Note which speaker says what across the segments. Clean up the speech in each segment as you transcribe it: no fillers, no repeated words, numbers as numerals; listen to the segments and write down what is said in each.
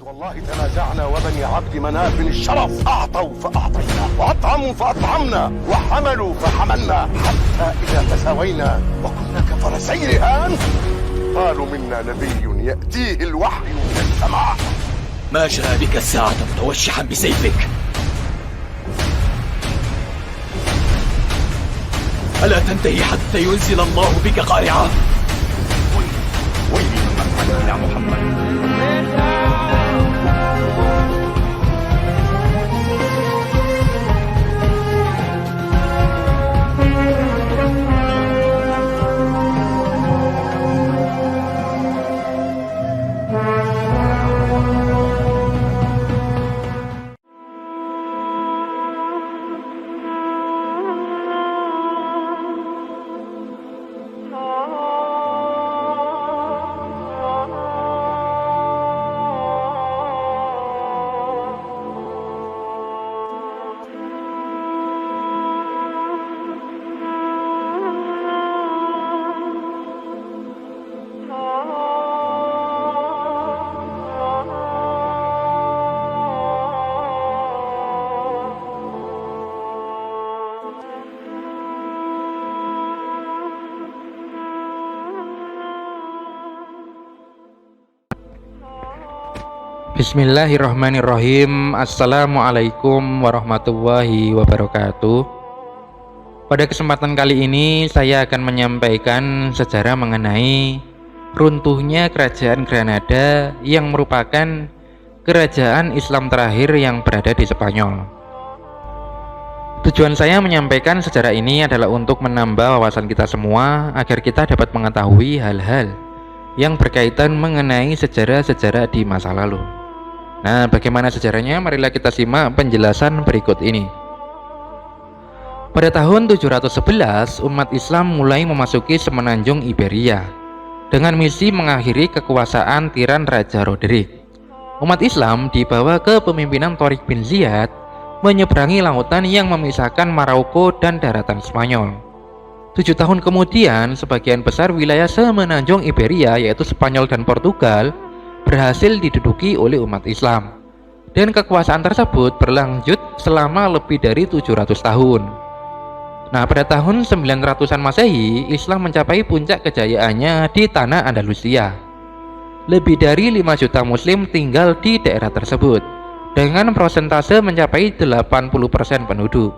Speaker 1: والله تنازعنا وبني عبد مناف الشرف أعطوا فأعطينا وأطعموا فأطعمنا وحملوا فحملنا حتى إذا تساوينا وكنا كفرسي رهان قالوا منا نبي يأتيه الوحي من السماء.
Speaker 2: ما جاء بك الساعة متوشحا بسيفك؟ ألا تنتهي حتى ينزل الله بك قارعة؟
Speaker 1: ويلي من يا محمد.
Speaker 3: Bismillahirrahmanirrahim. Assalamualaikum warahmatullahi wabarakatuh. Pada kesempatan kali ini saya akan menyampaikan sejarah mengenai runtuhnya kerajaan Granada yang merupakan kerajaan Islam terakhir yang berada di Spanyol. Tujuan saya menyampaikan sejarah ini adalah untuk menambah wawasan kita semua agar kita dapat mengetahui hal-hal yang berkaitan mengenai sejarah-sejarah di masa lalu. Nah, bagaimana sejarahnya? Marilah kita simak penjelasan berikut ini. Pada tahun 711, umat Islam mulai memasuki semenanjung Iberia dengan misi mengakhiri kekuasaan tiran Raja Roderick. Umat Islam dibawa ke pemimpinan Tariq bin Ziyad menyeberangi lautan yang memisahkan Maroko dan daratan Spanyol. 7 tahun kemudian, sebagian besar wilayah semenanjung Iberia yaitu Spanyol dan Portugal berhasil diduduki oleh umat Islam, dan kekuasaan tersebut berlanjut selama lebih dari 700 tahun. Nah, pada tahun 900-an Masehi, Islam mencapai puncak kejayaannya di tanah Andalusia. Lebih dari 5 juta muslim tinggal di daerah tersebut, dengan persentase mencapai 80% penduduk.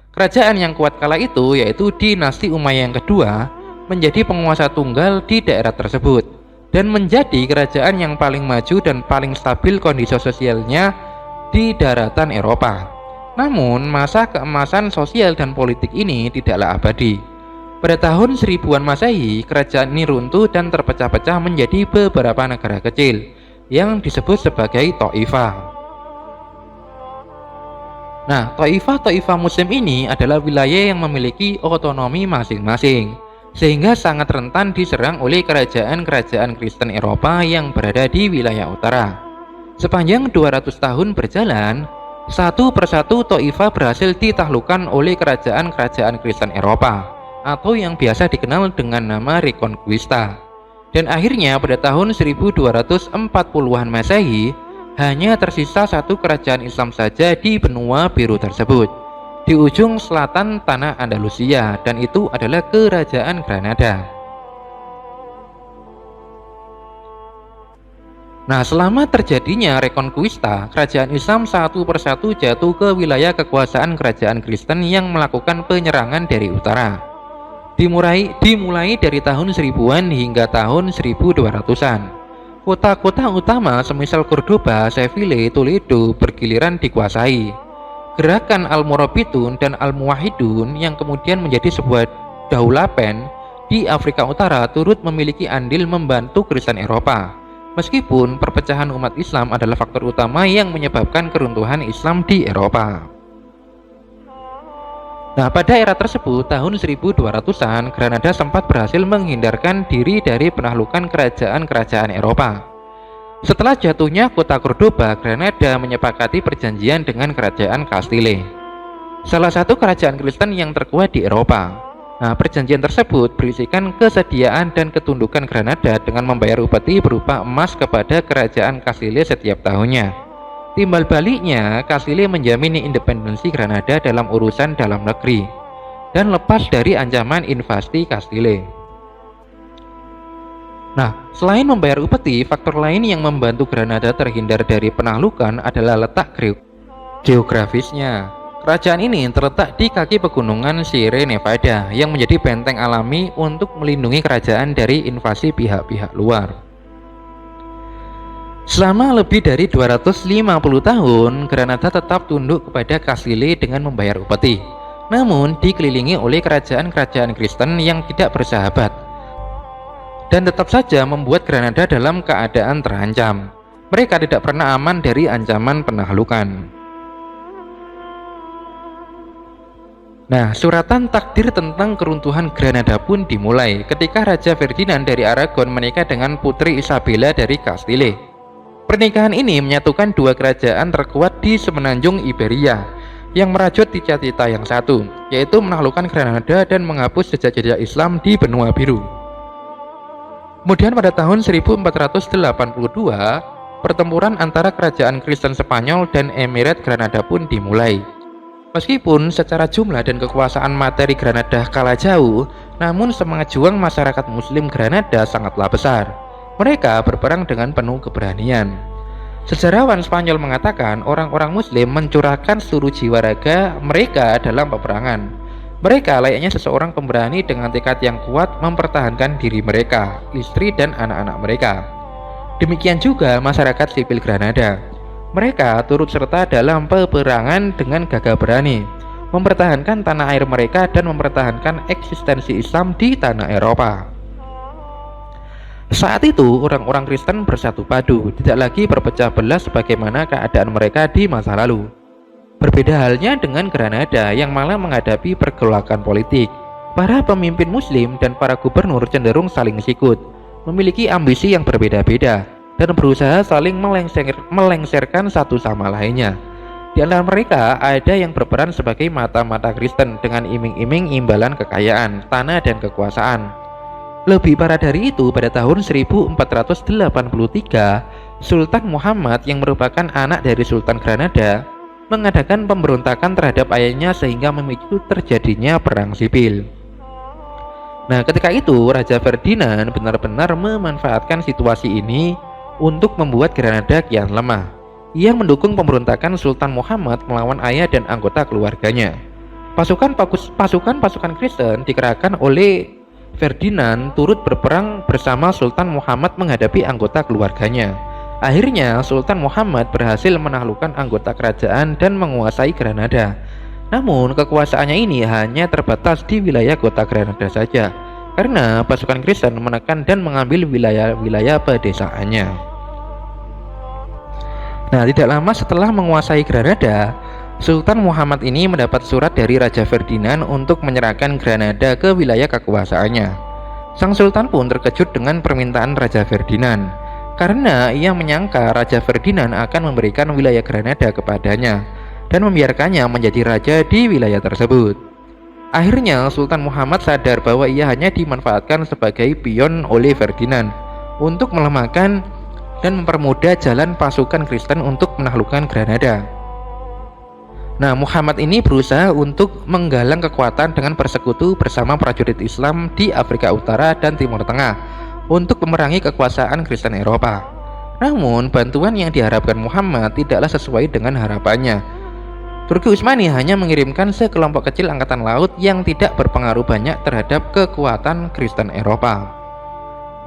Speaker 3: Kerajaan yang kuat kala itu, yaitu dinasti Umayyah yang kedua, menjadi penguasa tunggal di daerah tersebut dan menjadi kerajaan yang paling maju dan paling stabil kondisi sosialnya di daratan Eropa. Namun, masa keemasan sosial dan politik ini tidaklah abadi. Pada tahun 1000-an Masehi, kerajaan ini runtuh dan terpecah-pecah menjadi beberapa negara kecil yang disebut sebagai Taifah. Nah, Taifah Muslim ini adalah wilayah yang memiliki otonomi masing-masing, sehingga sangat rentan diserang oleh kerajaan-kerajaan Kristen Eropa yang berada di wilayah utara. Sepanjang 200 tahun berjalan, satu persatu Taifah berhasil ditaklukkan oleh kerajaan-kerajaan Kristen Eropa, atau yang biasa dikenal dengan nama Reconquista. Dan akhirnya pada tahun 1240-an Masehi, hanya tersisa satu kerajaan Islam saja di benua biru tersebut, di ujung selatan tanah Andalusia, dan itu adalah kerajaan Granada. Nah, selama terjadinya Reconquista, kerajaan Islam satu persatu jatuh ke wilayah kekuasaan kerajaan Kristen yang melakukan penyerangan dari utara. Dimulai dari tahun 1000-an hingga tahun 1200-an. Kota-kota utama semisal Cordoba, Seville, Toledo bergiliran dikuasai. Gerakan Al-Murabitun dan Al-Muwahhidun yang kemudian menjadi sebuah daulapen di Afrika Utara turut memiliki andil membantu Kristen Eropa. Meskipun perpecahan umat Islam adalah faktor utama yang menyebabkan keruntuhan Islam di Eropa. Nah, pada era tersebut, tahun 1200-an, Granada sempat berhasil menghindarkan diri dari penaklukan kerajaan-kerajaan Eropa. Setelah jatuhnya kota Cordoba, Granada menyepakati perjanjian dengan kerajaan Castile, salah satu kerajaan Kristen yang terkuat di Eropa. Nah, perjanjian tersebut berisikan kesediaan dan ketundukan Granada dengan membayar upeti berupa emas kepada kerajaan Castile setiap tahunnya. Timbal baliknya, Castile menjamin independensi Granada dalam urusan dalam negeri dan lepas dari ancaman invasi Castile. Nah, selain membayar upeti, faktor lain yang membantu Granada terhindar dari penaklukan adalah letak geografisnya. Kerajaan ini terletak di kaki pegunungan Sierra Nevada yang menjadi benteng alami untuk melindungi kerajaan dari invasi pihak-pihak luar. Selama lebih dari 250 tahun, Granada tetap tunduk kepada Castile dengan membayar upeti, namun dikelilingi oleh kerajaan-kerajaan Kristen yang tidak bersahabat, dan tetap saja membuat Granada dalam keadaan terancam. Mereka tidak pernah aman dari ancaman penaklukan. Nah, suratan takdir tentang keruntuhan Granada pun dimulai ketika Raja Ferdinand dari Aragon menikah dengan Putri Isabella dari Castile. Pernikahan ini menyatukan dua kerajaan terkuat di semenanjung Iberia yang merajut cita-cita yang satu, yaitu menaklukkan Granada dan menghapus jejak-jejak Islam di benua biru. Kemudian pada tahun 1482, pertempuran antara kerajaan Kristen Spanyol dan Emirat Granada pun dimulai. Meskipun secara jumlah dan kekuasaan materi Granada kalah jauh, namun semangat juang masyarakat Muslim Granada sangatlah besar. Mereka berperang dengan penuh keberanian. Sejarawan Spanyol mengatakan orang-orang Muslim mencurahkan seluruh jiwa raga mereka dalam peperangan. Mereka layaknya seseorang pemberani dengan tekad yang kuat mempertahankan diri mereka, istri dan anak-anak mereka. Demikian juga masyarakat sipil Granada. Mereka turut serta dalam peperangan dengan gagah berani, mempertahankan tanah air mereka dan mempertahankan eksistensi Islam di tanah Eropa. Saat itu orang-orang Kristen bersatu padu, tidak lagi berpecah belah sebagaimana keadaan mereka di masa lalu. Berbeda halnya dengan Granada yang malah menghadapi pergolakan politik. Para pemimpin Muslim dan para gubernur cenderung saling sikut, memiliki ambisi yang berbeda-beda, dan berusaha saling melengsarkan satu sama lainnya. Di antara mereka ada yang berperan sebagai mata-mata Kristen dengan iming-iming imbalan kekayaan, tanah dan kekuasaan. Lebih parah dari itu, pada tahun 1483, Sultan Muhammad yang merupakan anak dari Sultan Granada mengadakan pemberontakan terhadap ayahnya sehingga memicu terjadinya perang sipil. Nah, ketika itu Raja Ferdinand benar-benar memanfaatkan situasi ini untuk membuat Granada kian lemah. Ia mendukung pemberontakan Sultan Muhammad melawan ayah dan anggota keluarganya. Pasukan Kristen dikerahkan oleh Ferdinand turut berperang bersama Sultan Muhammad menghadapi anggota keluarganya. Akhirnya Sultan Muhammad berhasil menaklukkan anggota kerajaan dan menguasai Granada. Namun kekuasaannya ini hanya terbatas di wilayah kota Granada saja, karena pasukan Kristen menekan dan mengambil wilayah-wilayah pedesaannya. Nah, tidak lama setelah menguasai Granada, Sultan Muhammad ini mendapat surat dari Raja Ferdinand untuk menyerahkan Granada ke wilayah kekuasaannya. Sang Sultan pun terkejut dengan permintaan Raja Ferdinand, karena ia menyangka Raja Ferdinand akan memberikan wilayah Granada kepadanya dan membiarkannya menjadi raja di wilayah tersebut. Akhirnya Sultan Muhammad sadar bahwa ia hanya dimanfaatkan sebagai pion oleh Ferdinand untuk melemahkan dan mempermudah jalan pasukan Kristen untuk menaklukkan Granada. Nah, Muhammad ini berusaha untuk menggalang kekuatan dengan bersekutu bersama prajurit Islam di Afrika Utara dan Timur Tengah untuk memerangi kekuasaan Kristen Eropa. Namun, bantuan yang diharapkan Muhammad tidaklah sesuai dengan harapannya. Turki Utsmani hanya mengirimkan sekelompok kecil angkatan laut yang tidak berpengaruh banyak terhadap kekuatan Kristen Eropa.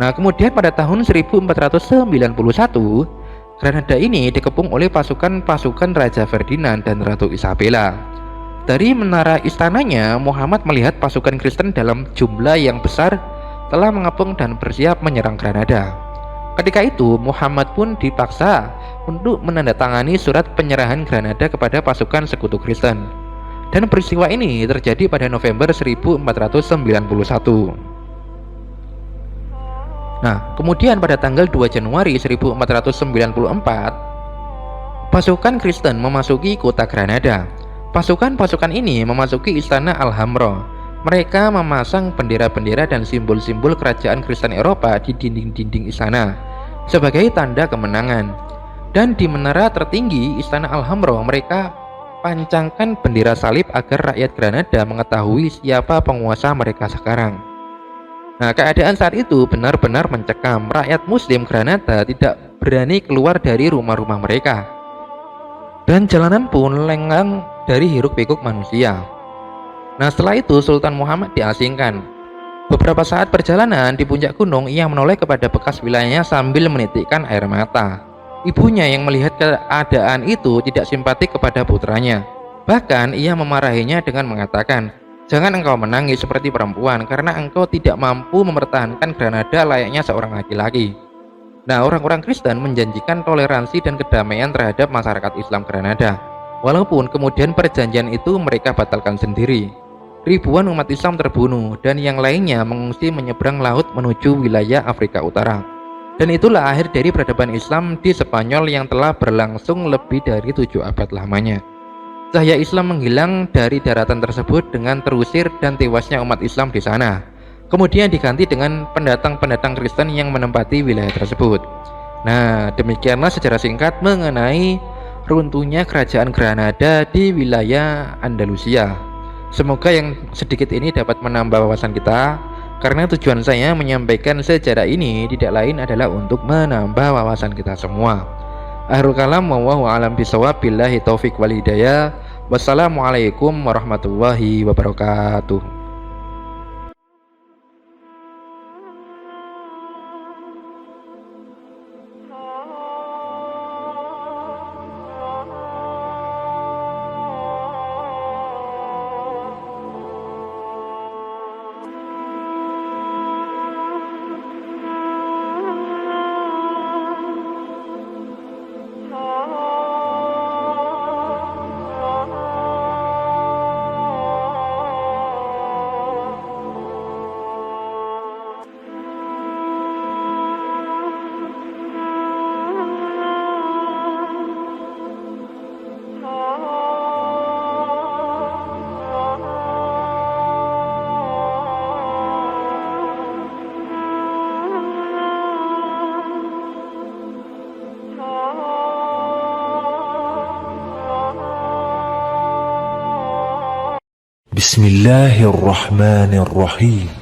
Speaker 3: Nah, kemudian pada tahun 1491, Granada ini dikepung oleh pasukan-pasukan Raja Ferdinand dan Ratu Isabella. Dari menara istananya, Muhammad melihat pasukan Kristen dalam jumlah yang besar telah mengepung dan bersiap menyerang Granada. Ketika itu, Muhammad pun dipaksa untuk menandatangani surat penyerahan Granada kepada pasukan sekutu Kristen. Dan peristiwa ini terjadi pada November 1491. Nah, kemudian pada tanggal 2 Januari 1494, pasukan Kristen memasuki kota Granada. Pasukan-pasukan ini memasuki istana Alhambra. Mereka memasang bendera-bendera dan simbol-simbol kerajaan Kristen Eropa di dinding-dinding istana sebagai tanda kemenangan. Dan di menara tertinggi Istana Alhambra mereka pancangkan bendera salib agar rakyat Granada mengetahui siapa penguasa mereka sekarang. Nah, keadaan saat itu benar-benar mencekam. Rakyat Muslim Granada tidak berani keluar dari rumah-rumah mereka. Dan jalanan pun lenggang dari hiruk-pikuk manusia. Nah, setelah itu Sultan Muhammad diasingkan. Beberapa saat perjalanan di puncak gunung, ia menoleh kepada bekas wilayahnya sambil menitikkan air mata. Ibunya yang melihat keadaan itu tidak simpatik kepada putranya. Bahkan ia memarahinya dengan mengatakan, "Jangan engkau menangis seperti perempuan karena engkau tidak mampu mempertahankan Granada layaknya seorang laki-laki." Nah, orang-orang Kristen menjanjikan toleransi dan kedamaian terhadap masyarakat Islam Granada. Walaupun kemudian perjanjian itu mereka batalkan sendiri. Ribuan umat Islam terbunuh dan yang lainnya mengungsi menyeberang laut menuju wilayah Afrika Utara. Dan itulah akhir dari peradaban Islam di Spanyol yang telah berlangsung lebih dari 7 abad lamanya. Cahaya Islam menghilang dari daratan tersebut dengan terusir dan tewasnya umat Islam di sana. Kemudian diganti dengan pendatang-pendatang Kristen yang menempati wilayah tersebut. Nah, demikianlah sejarah singkat mengenai runtuhnya kerajaan Granada di wilayah Andalusia. Semoga yang sedikit ini dapat menambah wawasan kita, karena tujuan saya menyampaikan sejarah ini tidak lain adalah untuk menambah wawasan kita semua. Akhirul kalam, wallahu a'lam bishawab, billahi taufik wal hidayah. Wassalamualaikum warahmatullahi wabarakatuh.
Speaker 4: بسم الله الرحمن الرحيم